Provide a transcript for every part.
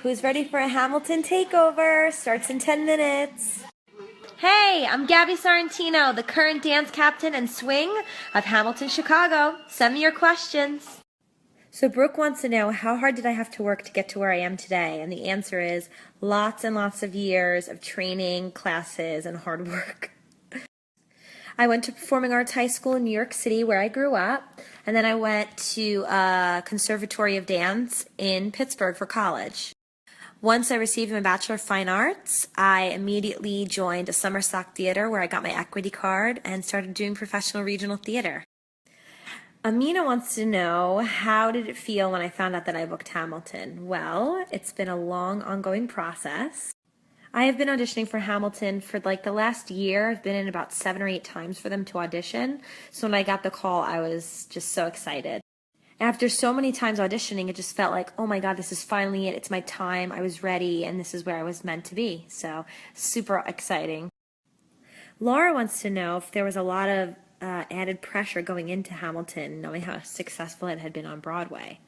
Who's ready for a Hamilton takeover? Starts in 10 minutes. Hey, I'm Gabby Sorrentino, the current dance captain and swing of Hamilton, Chicago. Send me your questions. So Brooke wants to know, how hard did I have to work to get to where I am today? And the answer is lots and lots of years of training, classes, and hard work. I went to Performing Arts High School in New York City, where I grew up, and then I went to a Conservatory of Dance in Pittsburgh for college. Once I received my Bachelor of Fine Arts, I immediately joined a summer stock theater where I got my equity card and started doing professional regional theater. Amina wants to know, how did it feel when I found out that I booked Hamilton? Well, it's been a long, ongoing process. I have been auditioning for Hamilton for like the last year. I've been in about 7 or 8 times for them to audition. So when I got the call, I was just so excited. After so many times auditioning, it just felt like, oh my God, this is finally it. It's my time. I was ready, and this is where I was meant to be. So super exciting. Laura wants to know if there was a lot of added pressure going into Hamilton, knowing how successful it had been on Broadway.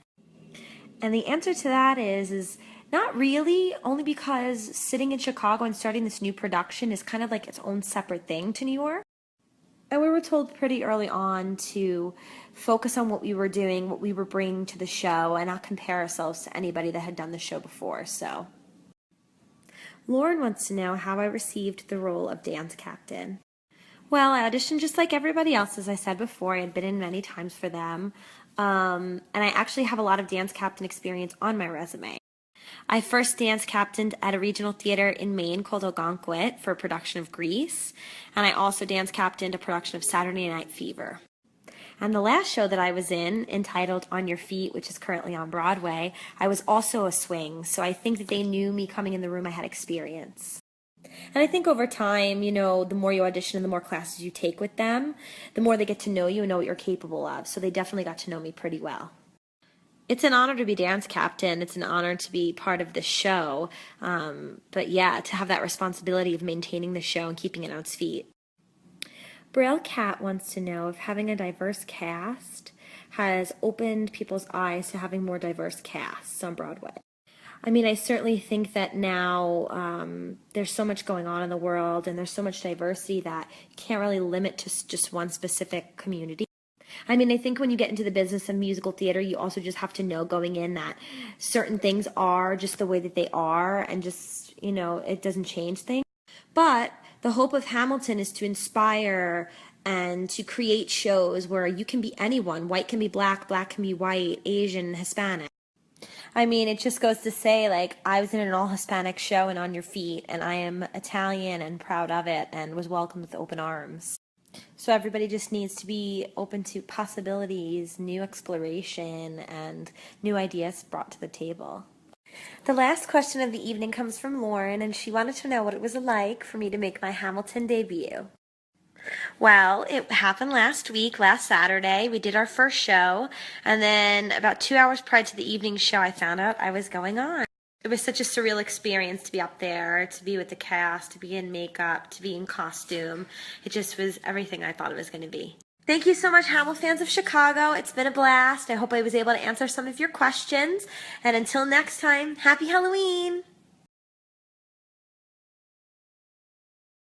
And the answer to that is not really, only because sitting in Chicago and starting this new production is kind of like its own separate thing to New York. And we were told pretty early on to focus on what we were doing, what we were bringing to the show, and not compare ourselves to anybody that had done the show before. So, Lauren wants to know how I received the role of dance captain. Well, I auditioned just like everybody else, as I said before. I had been in many times for them. And I actually have a lot of dance captain experience on my resume. I first dance captained at a regional theater in Maine called Algonquin for a production of Grease, and I also dance captained a production of Saturday Night Fever. And the last show that I was in, entitled On Your Feet, which is currently on Broadway, I was also a swing, so I think that they knew me coming in the room. I had experience. And I think over time, you know, the more you audition and the more classes you take with them, the more they get to know you and know what you're capable of. So they definitely got to know me pretty well. It's an honor to be dance captain. It's an honor to be part of the show. But yeah, to have that responsibility of maintaining the show and keeping it on its feet. Braille Cat wants to know if having a diverse cast has opened people's eyes to having more diverse casts on Broadway. I mean, I certainly think that now there's so much going on in the world and there's so much diversity that you can't really limit to just one specific community. I mean, I think when you get into the business of musical theater, you also just have to know going in that certain things are just the way that they are, and just, you know, it doesn't change things. But the hope of Hamilton is to inspire and to create shows where you can be anyone. White can be black, black can be white, Asian, Hispanic. I mean, it just goes to say, like, I was in an all-Hispanic show in On Your Feet, and I am Italian and proud of it and was welcomed with open arms. So everybody just needs to be open to possibilities, new exploration, and new ideas brought to the table. The last question of the evening comes from Lauren, and she wanted to know what it was like for me to make my Hamilton debut. Well, it happened last week, last Saturday. We did our first show, and then about 2 hours prior to the evening show, I found out I was going on. It was such a surreal experience to be up there, to be with the cast, to be in makeup, to be in costume. It just was everything I thought it was going to be. Thank you so much, Hamilton fans of Chicago. It's been a blast. I hope I was able to answer some of your questions. And until next time, happy Halloween!